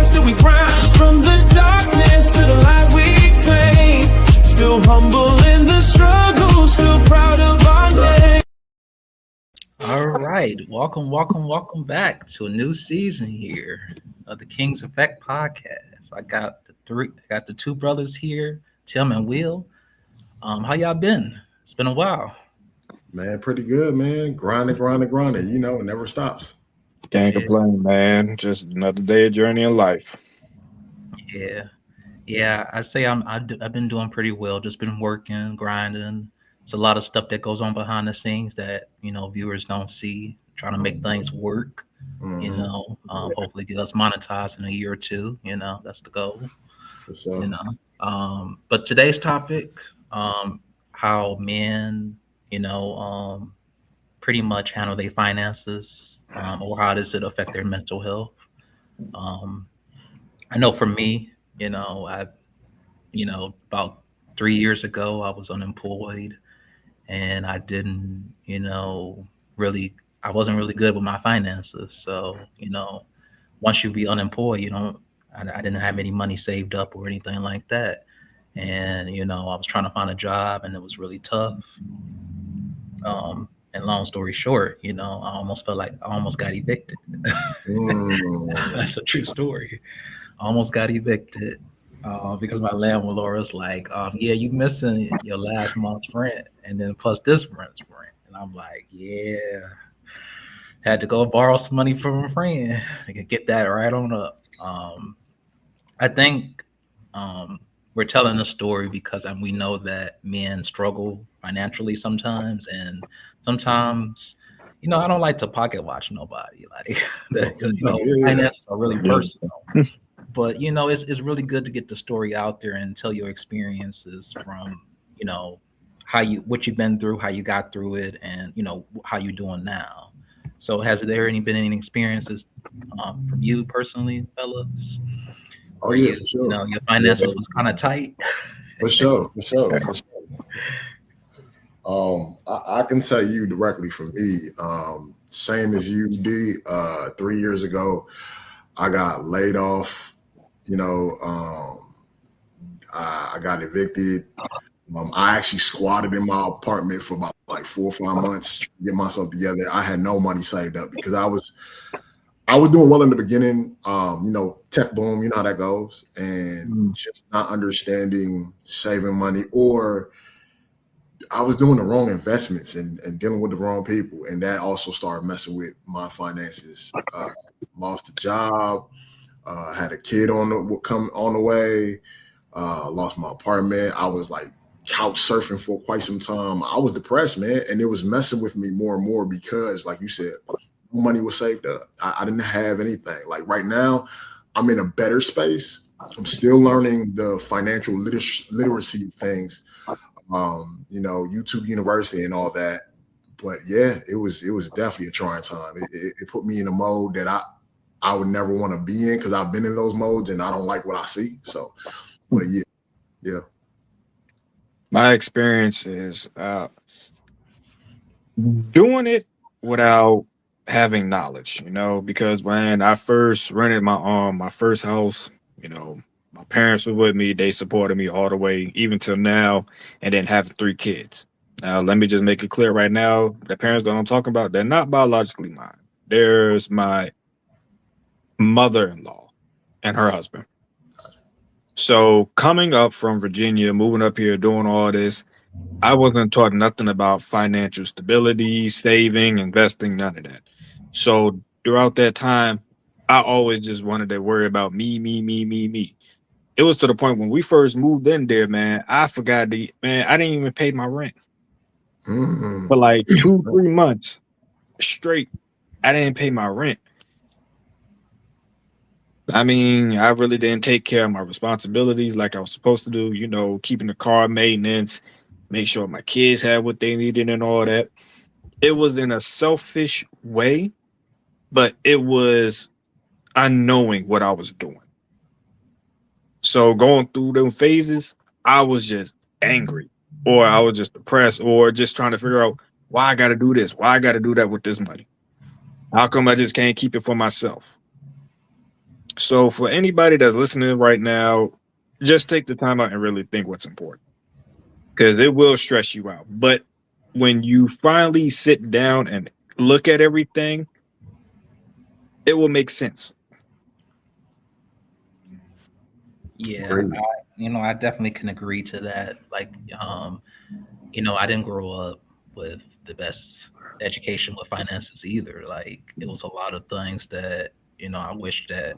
shine, still we grind. From the darkness to the light we claim. Still humble in the struggle, still proud of our name. All right, welcome back to a new season here of the King's Effect podcast. I got the two brothers here, Tim and Will. How y'all been? It's been a while. Man, pretty good, man. Grinding. You know, it never stops. Can't complain, man. Just another day of journey in life. Yeah. I say I've been doing pretty well. Just been working, grinding. It's a lot of stuff that goes on behind the scenes that viewers don't see. Trying to make things work. Hopefully get us monetized in a year or two. That's the goal. For sure. But today's topic, how men, pretty much handle their finances, or how does it affect their mental health? I know for me, about 3 years ago, I was unemployed, and I didn't, I wasn't really good with my finances. So, once you be unemployed, I didn't have any money saved up or anything like that. And, I was trying to find a job, and it was really tough. And long story short, I almost felt like I almost got evicted. That's a true story. I almost got evicted because my landlord was like, yeah, you missing your last month's rent and then plus this month's rent. And I'm like, yeah. Had to go borrow some money from a friend. I could get that right on up. I think we're telling the story because we know that men struggle financially sometimes, and sometimes, I don't like to pocket watch nobody. Like, finances are really personal. But it's really good to get the story out there and tell your experiences from what you've been through, how you got through it, and how you're doing now. So, has there been any experiences from you personally, fellas? Oh yeah, for sure. Your finances was kind of tight. For sure. I can tell you directly from me. Same as you, D. 3 years ago, I got laid off. I got evicted. I actually squatted in my apartment for about 4 or 5 months to get myself together. I had no money saved up because I was doing well in the beginning. Tech boom, you know how that goes, and just not understanding saving money, or I was doing the wrong investments and dealing with the wrong people, and that also started messing with my finances. Lost a job. Had a kid on the way, lost my apartment. I was like couch surfing for quite some time. I was depressed, man, and it was messing with me more and more because, like you said, money was saved up. I didn't have anything. Like right now, I'm in a better space. I'm still learning the financial literacy things, YouTube University and all that. But yeah, it was definitely a trying time. It put me in a mode that I would never want to be in because I've been in those modes and I don't like what I see. So, but yeah. My experience is doing it without having knowledge, because when I first rented my first house, my parents were with me. They supported me all the way, even till now, and then having 3 kids. Now, let me just make it clear right now, the parents that I'm talking about, they're not biologically mine. There's my mother-in-law and her husband. So coming up from Virginia, moving up here, doing all this, I wasn't taught nothing about financial stability, saving, investing, none of that. So throughout that time, I always just wanted to worry about me. It was to the point when we first moved in there, man, I forgot I didn't even pay my rent. For like 2-3 months straight. I didn't pay my rent. I mean, I really didn't take care of my responsibilities like I was supposed to do, keeping the car maintenance, make sure my kids had what they needed and all that. It was in a selfish way, but it was unknowing what I was doing. So going through those phases, I was just angry, or I was just depressed, or just trying to figure out why I got to do this, why I got to do that with this money. How come I just can't keep it for myself? So for anybody that's listening right now, just take the time out and really think what's important, because it will stress you out. But when you finally sit down and look at everything, it will make sense. Yeah, Great. I definitely can agree to that. Like, I didn't grow up with the best education with finances either. Like, it was a lot of things that, I wish that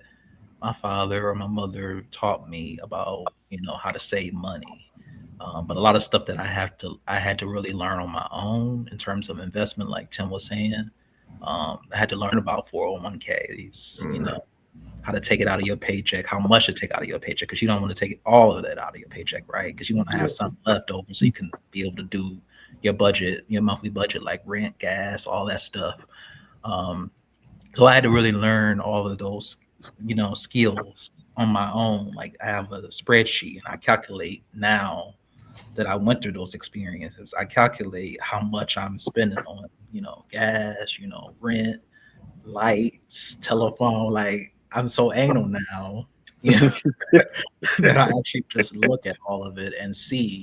my father or my mother taught me about, how to save money. But a lot of stuff that I had to really learn on my own in terms of investment, like Tim was saying. I had to learn about 401ks, how to take it out of your paycheck, how much to take out of your paycheck, because you don't want to take all of that out of your paycheck, right? Because you want to have something left over so you can be able to do your budget, your monthly budget, like rent, gas, all that stuff. Um, so I had to really learn all of those, skills on my own. Like, I have a spreadsheet and I calculate now that I went through those experiences. I calculate how much I'm spending on, gas, rent, lights, telephone. Like, I'm so anal now, that I actually just look at all of it and see,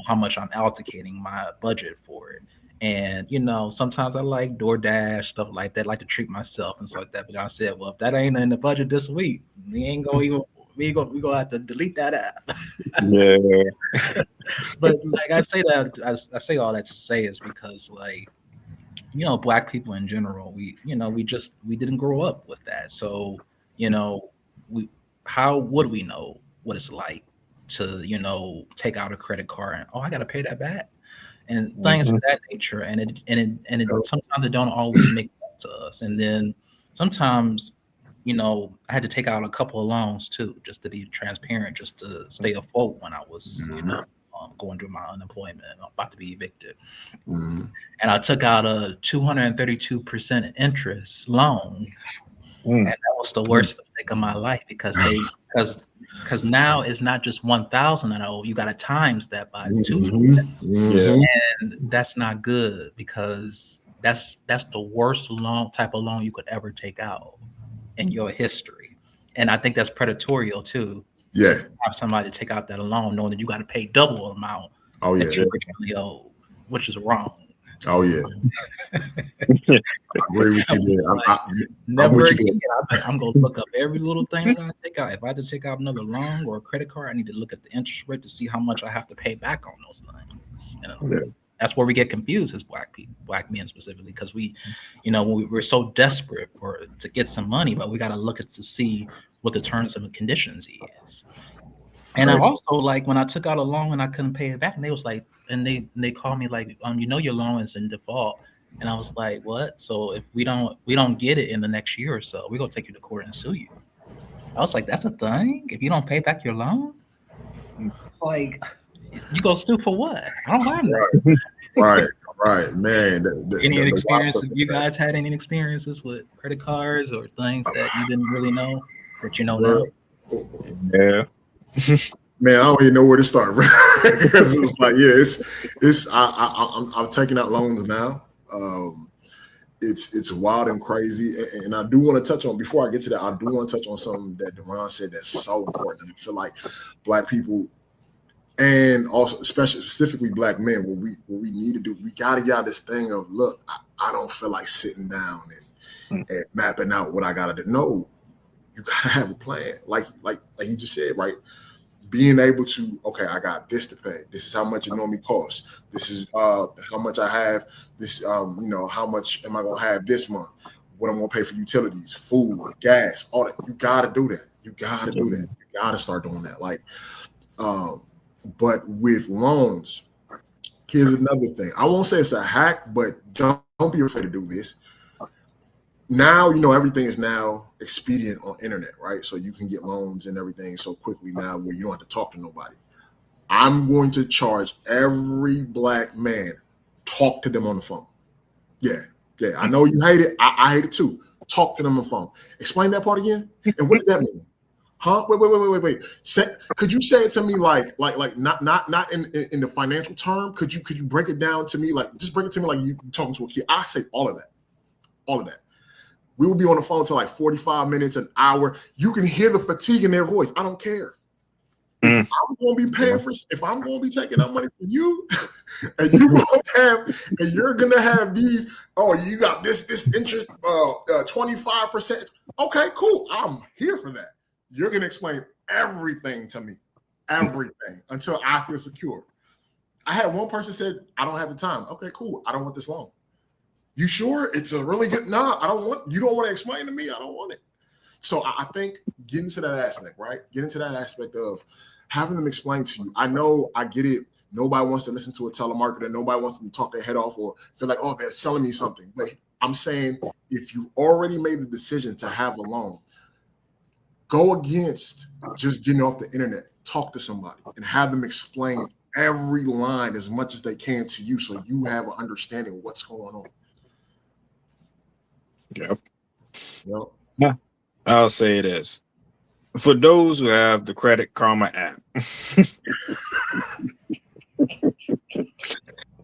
how much I'm allocating my budget for it. And sometimes I like DoorDash, stuff like that. I like to treat myself and stuff like that. But I said, well, if that ain't in the budget this week, we gonna have to delete that app. Yeah. But like I say that, I say all that to say is because, like, black people in general, we didn't grow up with that. So, we how would we know what it's like to, take out a credit card and, oh, I gotta pay that back, and things of that nature. And it sometimes it don't always make sense to us. And then sometimes, I had to take out a couple of loans too, just to be transparent, just to stay afloat when I was, going through my unemployment. I'm about to be evicted. Mhm. And I took out a 232% interest loan, and that was the worst mistake of my life, because now it's not just 1,000 that I owe. You got to times that by two, Yeah. and that's not good, because that's the worst type of loan you could ever take out in your history. And I think that's predatorial too. Yeah. Have somebody take out that loan knowing that you got to pay double the amount Oh yeah. that you originally owed, which is wrong. Oh yeah. I agree with you there. I'm Never with you again. I'm gonna look up every little thing that I take out. If I had to take out another loan or a credit card, I need to look at the interest rate to see how much I have to pay back on those things. That's where we get confused as black people, black men specifically, because we're so desperate to get some money, but we got to look at to see what the terms and conditions is. And I also, like, when I took out a loan and I couldn't pay it back, and they was like, and they called me like, your loan is in default. And I was like, what? So if we don't get it in the next year or so, we're gonna take you to court and sue you. I was like, that's a thing? If you don't pay back your loan? It's like, you go sue for what? I don't mind that. Right, man. Any experience? You guys had any experiences with credit cards or things that you didn't really know that you know now? Yeah. Man, I don't even know where to start. Because it's like, I'm taking out loans now. It's wild and crazy, and I do want to touch on, before I get to that, I do want to touch on something that Daron said that's so important. And I feel like black people, and also specifically black men, what we need to do, we got to get out this thing of, look, I don't feel like sitting down and mapping out what I got to do. No, you got to have a plan. Like you just said, right? Being able to, okay, I got this to pay. This is how much it normally costs. This is how much I have. This, how much am I gonna have this month? What I'm gonna pay for utilities, food, gas, all that. You gotta do that. You gotta do that. You gotta start doing that. Like, but with loans, here's another thing. I won't say it's a hack, but don't be afraid to do this. Now, everything is now expedient on internet, right? So you can get loans and everything so quickly now where you don't have to talk to nobody. I'm going to charge every black man, talk to them on the phone. Yeah. I know you hate it. I hate it too. Talk to them on the phone. Explain that part again. And what does that mean? Huh? Wait. Could you say it to me like not in the financial term? Could you break it down to me? Like, just break it to me like you talking to a kid. I say all of that. We will be on the phone till like 45 minutes, an hour. You can hear the fatigue in their voice. I don't care. If I'm going to be paying for, if I'm going to be taking that money from you, and you're going to have these, oh, you got this interest, 25%. Okay, cool. I'm here for that. You're going to explain everything to me, everything, until I feel secure. I had one person said, I don't have the time. Okay, cool. I don't want this loan. You sure? It's a really good, you don't want to explain to me? I don't want it. So I think getting to that aspect, right? Get into that aspect of having them explain to you. I know, I get it. Nobody wants to listen to a telemarketer. Nobody wants them to talk their head off or feel like, oh, they're selling me something. But I'm saying if you already made the decision to have a loan, go against just getting off the internet. Talk to somebody and have them explain every line as much as they can to you so you have an understanding of what's going on. Yep. Yeah. I'll say this. For those who have the Credit Karma app.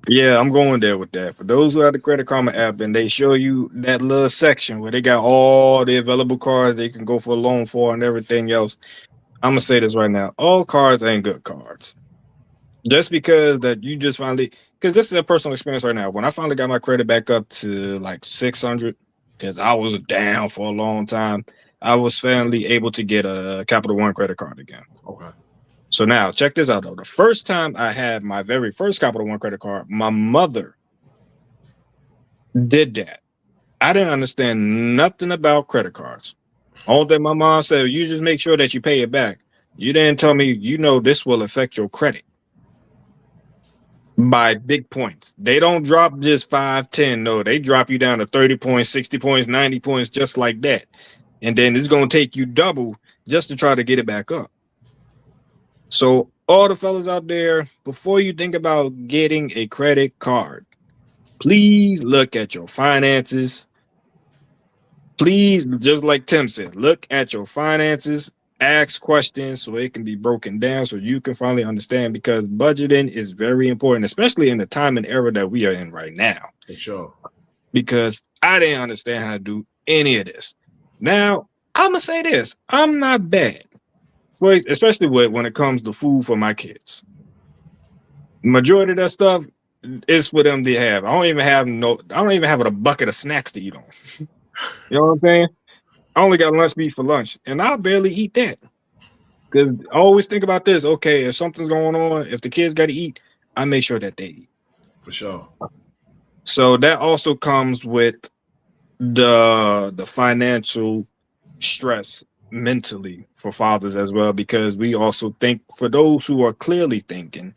Yeah, I'm going there with that. For those who have the Credit Karma app and they show you that little section where they got all the available cards they can go for a loan for and everything else, I'm going to say this right now. All cards ain't good cards. Just because that you just finally, because this is a personal experience right now. When I finally got my credit back up to like 600, because I was down for a long time, I was finally able to get a Capital One credit card again. Okay. So now check this out though. The first time I had my very first Capital One credit card, my mother did that. I didn't understand nothing about credit cards. All that my mom said, you just make sure that you pay it back. You didn't tell me, this will affect your credit by big points. They don't drop just 5, 10. No, they drop you down to 30 points, 60 points, 90 points, just like that. And then it's going to take you double just to try to get it back up. So all the fellas out there, before you think about getting a credit card, please look at your finances. Please, just like Tim said, look at your finances, ask questions so it can be broken down so you can finally understand, because budgeting is very important, especially in the time and era that we are in right now. For sure. Because I didn't understand how to do any of this. Now, I'm going to say this. I'm not bad, especially when it comes to food for my kids. Majority of that stuff is for them to have. I don't even have a bucket of snacks to eat on. You know what I'm saying? I only got lunch meat for lunch, and I barely eat that. Because I always think about this. Okay, if something's going on, if the kids got to eat, I make sure that they eat. For sure. So that also comes with the financial stress mentally for fathers as well, because we also think, for those who are clearly thinking,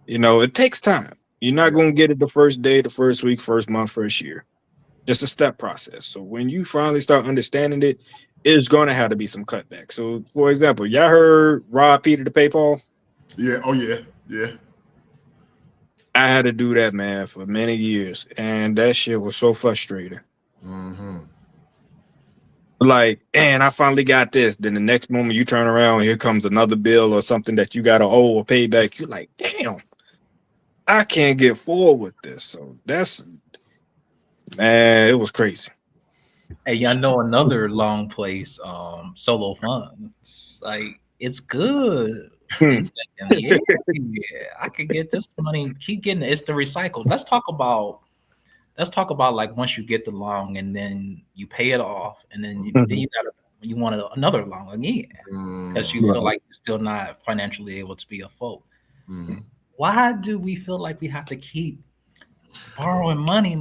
it takes time. You're not going to get it the first day, the first week, first month, first year. It's a step process. So when you finally start understanding it, it's going to have to be some cutback. So, for example, y'all heard rob Peter to pay Paul? Yeah. Oh, yeah. Yeah. I had to do that, man, for many years. And that shit was so frustrating. Mm-hmm. Like, and I finally got this. Then the next moment you turn around, here comes another bill or something that you got to owe or pay back. You're like, damn, I can't get forward with this. So man, it was crazy. Hey, y'all know another long place, Solo Funds. Like, it's good. Yeah, I could get this money. Keep getting it. It's the recycle. Let's talk about like once you get the loan and then you pay it off, and then you want another loan again because you feel like you're still not financially able to be afloat. Why do we feel like we have to keep borrowing money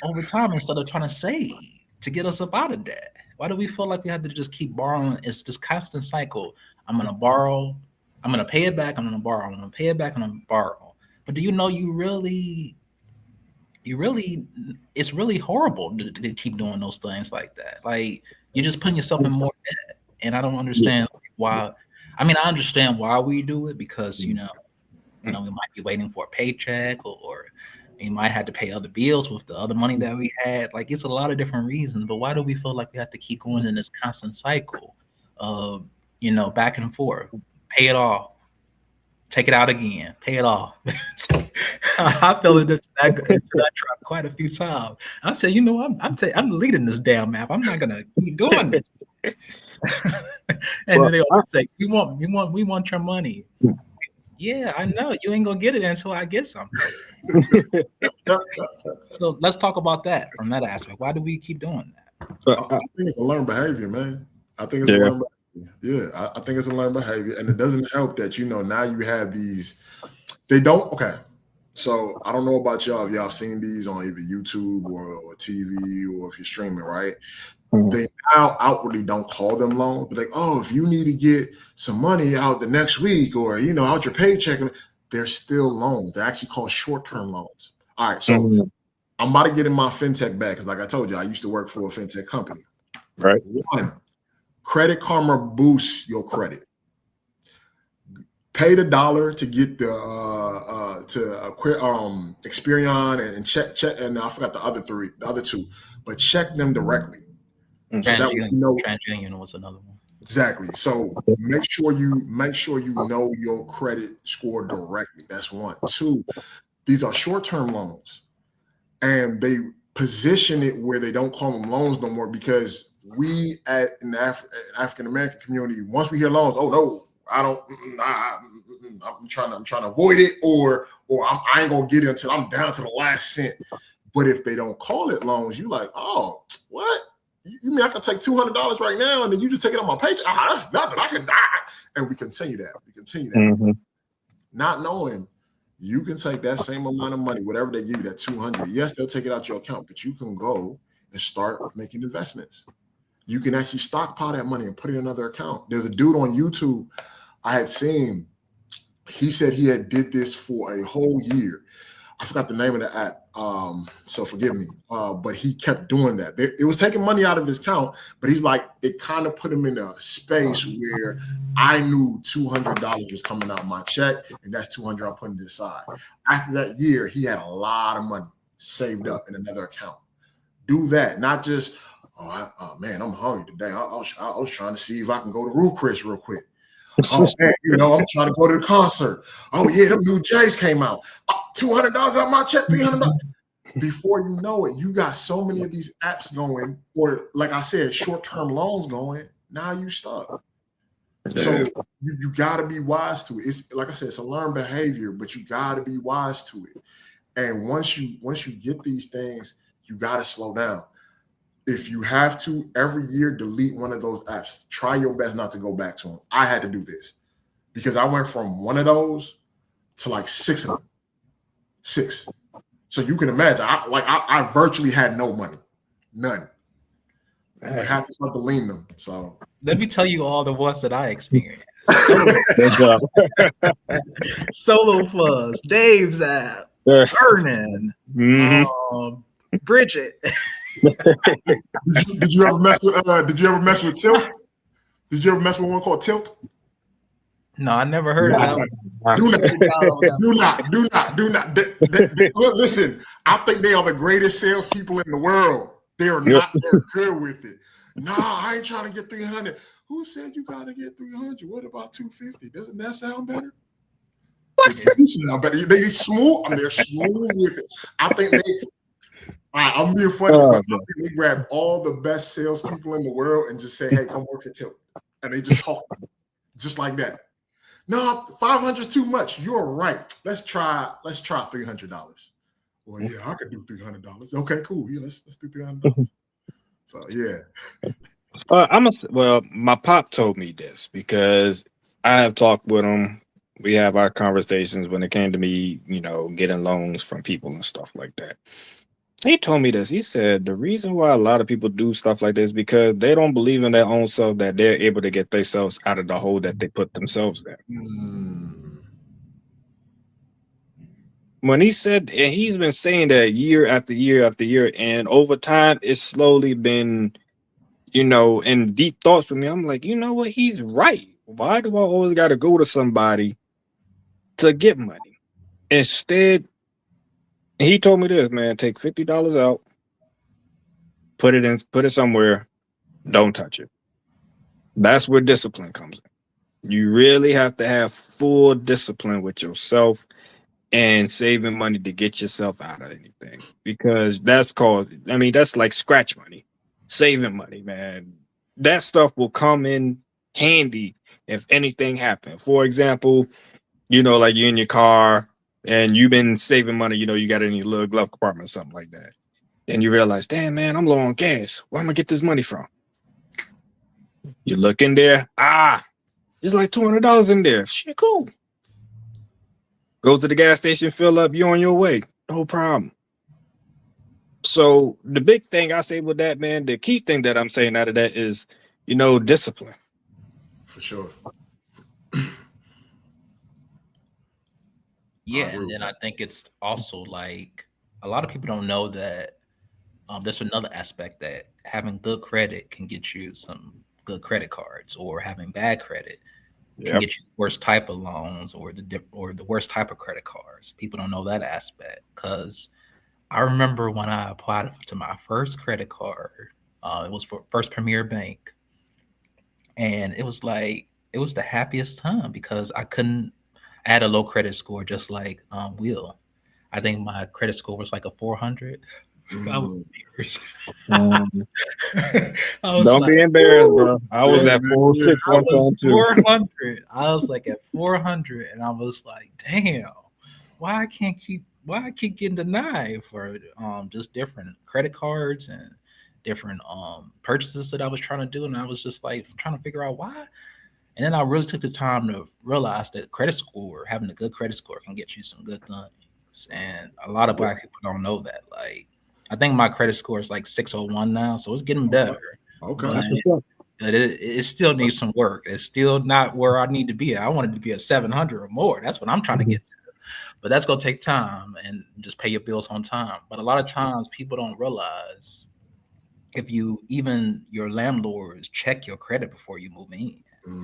over time instead of trying to save to get us up out of debt? Why do we feel like we have to just keep borrowing? It's this constant cycle. I'm gonna borrow, I'm gonna pay it back, I'm gonna borrow, I'm gonna pay it back, I'm gonna borrow. But do you know you really it's really horrible to keep doing those things like that. Like, you're just putting yourself in more debt. And I don't understand why. I mean, I understand why we do it, because we might be waiting for a paycheck, or we might have to pay other bills with the other money that we had. Like, it's a lot of different reasons. But why do we feel like we have to keep going in this constant cycle of back and forth, pay it off, take it out again, pay it off. I fell into that trap quite a few times. I said, you know, I'm leading this damn map. I'm not gonna keep doing this. And then they always say, we want your money. Yeah, I know. You ain't gonna get it until I get something. So let's talk about that from that aspect. Why do we keep doing that? I think it's a learned behavior, man. I think it's a learned behavior. Yeah, I think it's a learned behavior. And it doesn't help that, you know, now you have these, okay. So I don't know about y'all, if y'all seen these on either YouTube or TV or if you're streaming, right? They now outwardly don't call them loans, but like, oh, if you need to get some money out the next week or, you know, out your paycheck, they're still loans. They're actually called short-term loans. All right, so I'm about to get in my fintech bag because like I told you, I used to work for a fintech company. Right. One, Credit Karma boosts your credit. Pay the $1 to get the Experian and check, and I forgot the other two, but check them directly. So that you know, TransUnion was another one. Exactly. So make sure you know your credit score directly. That's one. Two, these are short-term loans, and they position it where they don't call them loans no more because we in the African American community, once we hear loans, oh no, I don't. I'm trying to avoid it, or I ain't gonna get it until I'm down to the last cent. But if they don't call it loans, you like, oh, what? You mean I can take $200 right now and then you just take it on my paycheck? That's nothing. I can die. And we continue that. Not knowing you can take that same amount of money, whatever they give you, that $200. Yes, they'll take it out your account, but you can go and start making investments. You can actually stockpile that money and put it in another account. There's a dude on YouTube I had seen. He said he had did this for a whole year. I forgot the name of the app, so forgive me. But he kept doing that. It was taking money out of his account, but he's like, it kind of put him in a space where I knew $200 was coming out of my check, and that's $200 I'm putting to the side. After that year, he had a lot of money saved up in another account. Do that, not just, oh man, I'm hungry today. I was trying to see if I can go to Rue Chris real quick. Oh man, you know, I'm trying to go to the concert. Oh yeah, them new Jays came out. $200 out my check, $300. Before you know it, you got so many of these apps going, or like I said, short-term loans going. Now you stuck. So you got to be wise to it. It's like I said, it's a learned behavior, but you got to be wise to it. And once you get these things, you got to slow down. If you have to, every year, delete one of those apps. Try your best not to go back to them. I had to do this because I went from one of those to like 6 of them. 6. So you can imagine, I virtually had no money. None. You have to start to lean them. So let me tell you all the ones that I experienced. Solo Fuzz, Dave's app, Vernon, Bridget. Did you ever mess with Tilt? Did you ever mess with one called Tilt? No, I never heard of that. Do not. Listen, I think they are the greatest salespeople in the world. They are not very good with it. Nah, I ain't trying to get 300. Who said you got to get 300? What about 250? Doesn't that sound better? They smooth. I mean, they're smooth with it. I think they. I'm being funny, but they grab all the best salespeople in the world and just say, "Hey, come work for Tilt," and they just talk just like that. No, 500 is too much. You're right. Let's try $300. Well, yeah, I could do $300. Okay, cool. Yeah, let's do $300. So yeah. My pop told me this because I have talked with him. We have our conversations when it came to me, you know, getting loans from people and stuff like that. He told me this. He said the reason why a lot of people do stuff like this is because they don't believe in their own self that they're able to get themselves out of the hole that they put themselves in. When he said, and he's been saying that year after year after year, and over time, it's slowly been, you know, in deep thoughts for me. I'm like, you know what? He's right. Why do I always got to go to somebody to get money? Instead, he told me this, man, take $50 out, put it somewhere, don't touch it. That's where discipline comes in. You really have to have full discipline with yourself and saving money to get yourself out of anything, because that's like scratch money, saving money, man. That stuff will come in handy if anything happened. For example, like you're in your car and you've been saving money, you got it in your little glove compartment or something like that. Then you realize, damn, man, I'm low on gas. Where am I gonna get this money from? You look in there, it's like $200 in there. Shit, cool. Go to the gas station, fill up, you're on your way. No problem. So the big thing I say with that, man, the key thing that I'm saying out of that is, discipline. For sure. Yeah, and then I think it's also like a lot of people don't know that there's another aspect that having good credit can get you some good credit cards, or having bad credit can get you the worst type of loans, or the worst type of credit cards. People don't know that aspect, because I remember when I applied to my first credit card, it was for First Premier Bank, and it was the happiest time because I had a low credit score, just like Will. I think my credit score was like a 400. I was Don't be embarrassed, bro. I was at 406 one time too. 400. I was like at 400, and I was like, damn, why I keep getting denied for just different credit cards and different purchases that I was trying to do, and I was just like trying to figure out why. And then I really took the time to realize that having a good credit score can get you some good things. And a lot of Black people don't know that. Like, I think my credit score is like 601 now, so it's getting better. Okay. But it still needs some work. It's still not where I need to be at. I wanted to be at 700 or more. That's what I'm trying to get to. But that's going to take time, and just pay your bills on time. But a lot of times people don't realize, if your landlords check your credit before you move in.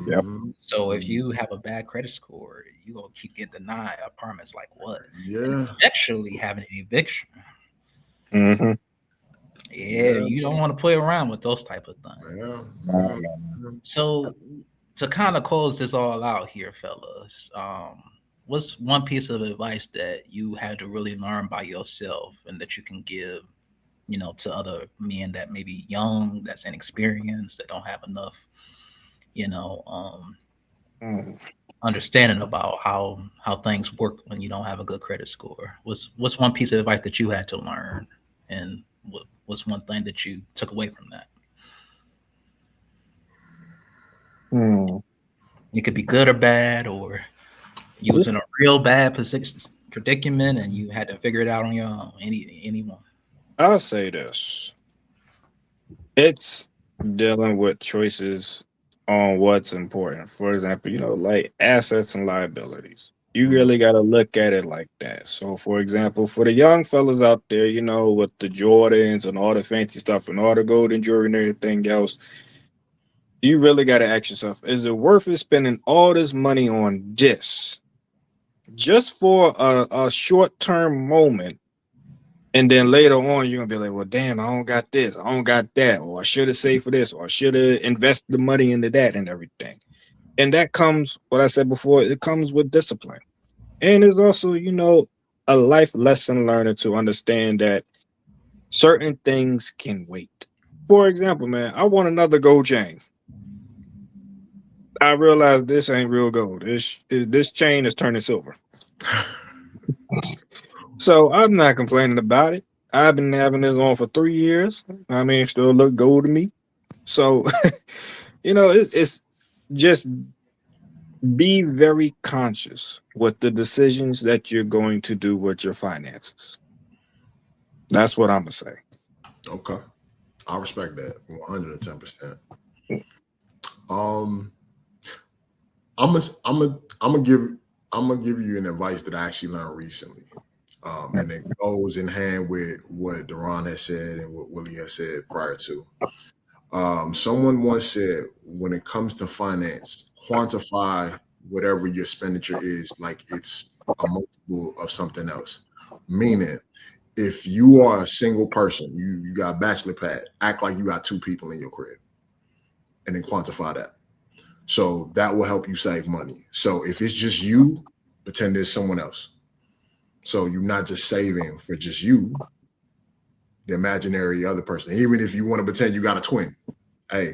Yep. So if you have a bad credit score, you're going to keep getting denied apartments like what? Yeah. Actually having an eviction. Mm-hmm. Yeah, you don't want to play around with those type of things. Yeah. So to kind of close this all out here, fellas, what's one piece of advice that you had to really learn by yourself, and that you can give, to other men that may be young, that's inexperienced, that don't have enough, understanding about how things work when you don't have a good credit score? What's one piece of advice that you had to learn, and what's one thing that you took away from that? It could be good or bad, or you was in a real bad predicament and you had to figure it out on your own. Anyone? I'll say this. It's dealing with choices on what's important. For example, like assets and liabilities. You really got to look at it like that. So, for example, for the young fellas out there, with the Jordans and all the fancy stuff and all the golden jewelry and everything else, you really got to ask yourself, is it worth it spending all this money on this just for a short-term moment? And then later on, you're going to be like, well, damn, I don't got this, I don't got that, or I should have saved for this, or I should have invested the money into that and everything. And that comes, what I said before, it comes with discipline. And it's also, a life lesson learner to understand that certain things can wait. For example, man, I want another gold chain. I realized this ain't real gold. This chain is turning silver. So I'm not complaining about it. I've been having this on for 3 years. I mean, it still look gold to me. So, it's just be very conscious with the decisions that you're going to do with your finances. That's what I'm gonna say. Okay, I respect that 110%. I'm gonna give you an advice that I actually learned recently, and it goes in hand with what Daron has said and what Willie has said prior to. Someone once said, when it comes to finance, quantify whatever your expenditure is like it's a multiple of something else. Meaning, if you are a single person, you got a bachelor pad, act like you got 2 people in your crib, and then quantify that. So that will help you save money. So if it's just you, pretend there's someone else. So you're not just saving for just you, the imaginary other person. Even if you want to pretend you got a twin, hey,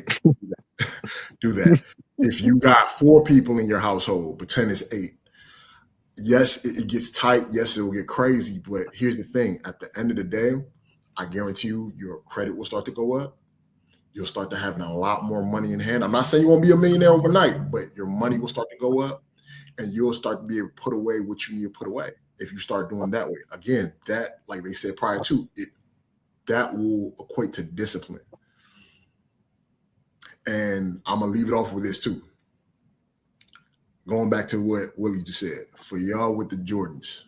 do that. If you got 4 people in your household, pretend it's 8. Yes, it gets tight. Yes, it will get crazy. But here's the thing. At the end of the day, I guarantee you your credit will start to go up. You'll start to having a lot more money in hand. I'm not saying you won't be a millionaire overnight, but your money will start to go up and you'll start to be able to put away what you need to put away if you start doing that way. Again, that, like they said prior to it, that will equate to discipline. And I'm going to leave it off with this too. Going back to what Willie just said, for y'all with the Jordans,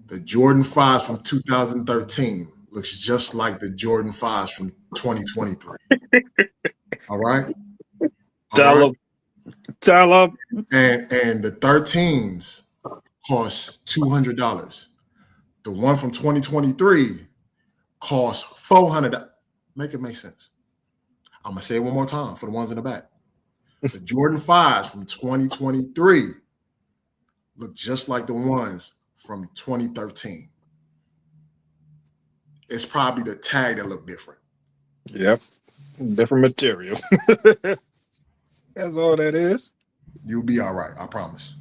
the Jordan 5s from 2013 looks just like the Jordan 5s from 2023. All right? Tell up. And the 13s cost $200. The one from 2023 cost $400. Make it make sense. I'm going to say it one more time for the ones in the back. The Jordan 5s from 2023 look just like the ones from 2013. It's probably the tag that look different. Yep. Different material. That's all that is. You'll be all right, I promise.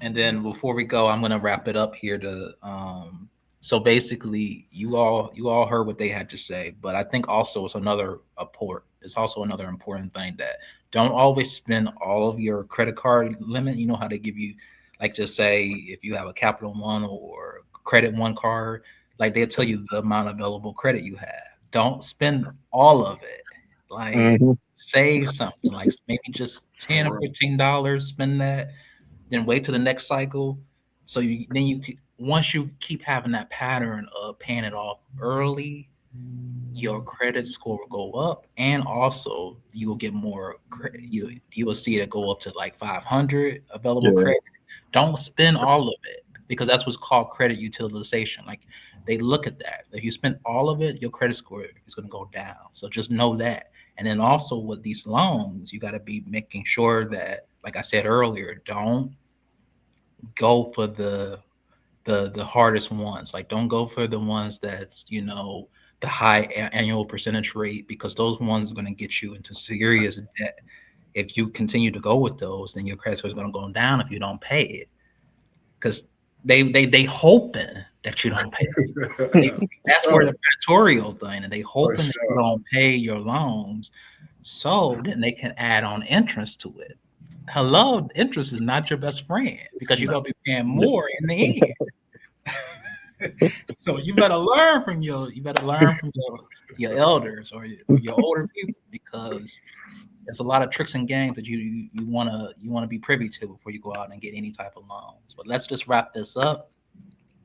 And then before we go, I'm going to wrap it up here to so basically you all heard what they had to say, but I think also it's also another important thing that don't always spend all of your credit card limit. You know how they give you, like, just say if you have a Capital One or Credit One card, like they'll tell you the amount of available credit you have. Don't spend all of it. Like save something, like maybe just $10 or $15, spend that, then wait till the next cycle. So once you keep having that pattern of paying it off early, your credit score will go up, and also you will get more credit. You will see it go up to like 500 available credit. Don't spend all of it, because that's what's called credit utilization. Like they look at that. If you spend all of it, your credit score is going to go down. So just know that. And then also with these loans, you got to be making sure that, like I said earlier, don't go for the hardest ones. Like don't go for the ones that's, the high annual percentage rate, because those ones are going to get you into serious debt. If you continue to go with those, then your credit score is going to go down if you don't pay it, because they hoping that you don't pay it. That's where the predatorial thing, and they hoping that you don't pay your loans, so then they can add on interest to it. Hello, interest is not your best friend, because you're going to be paying more in the end. So you better learn from your elders or your older people, because there's a lot of tricks and games that you want to be privy to before you go out and get any type of loans. But let's just wrap this up.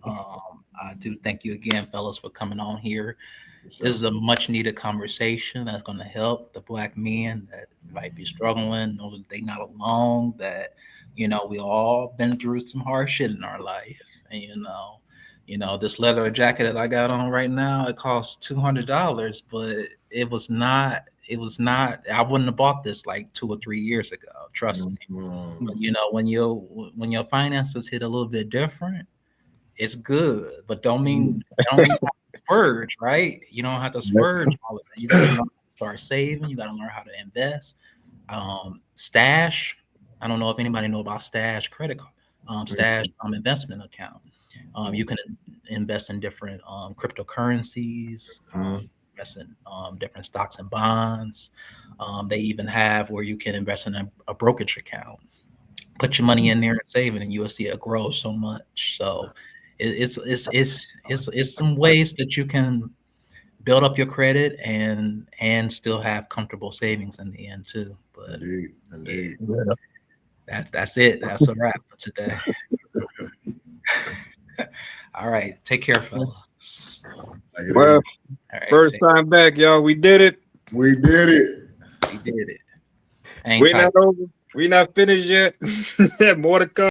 I do thank you again, fellas, for coming on here. This is a much needed conversation that's going to help the Black men that might be struggling, know that they're not alone, that we all been through some hard shit in our life. And this leather jacket that I got on right now, it costs $200, but it was not, I wouldn't have bought this like 2 or 3 years ago. Trust me. But when your finances hit a little bit different, it's good, but don't mean you have to splurge, right? You don't have to splurge all of that. You got to start saving. You got to learn how to invest. Stash. I don't know if anybody know about Stash credit card. Stash investment account. You can invest in different cryptocurrencies, invest in different stocks and bonds. They even have where you can invest in a brokerage account. Put your money in there and save it, and you'll see it grow so much. So it's some ways that you can build up your credit and still have comfortable savings in the end too. But Indeed. Yeah, that's it. That's a wrap for today. All right. Take care, fellas. Well, right, first time back, y'all. We did it. We did it. We did it. We're not over. We're not finished yet. More to come.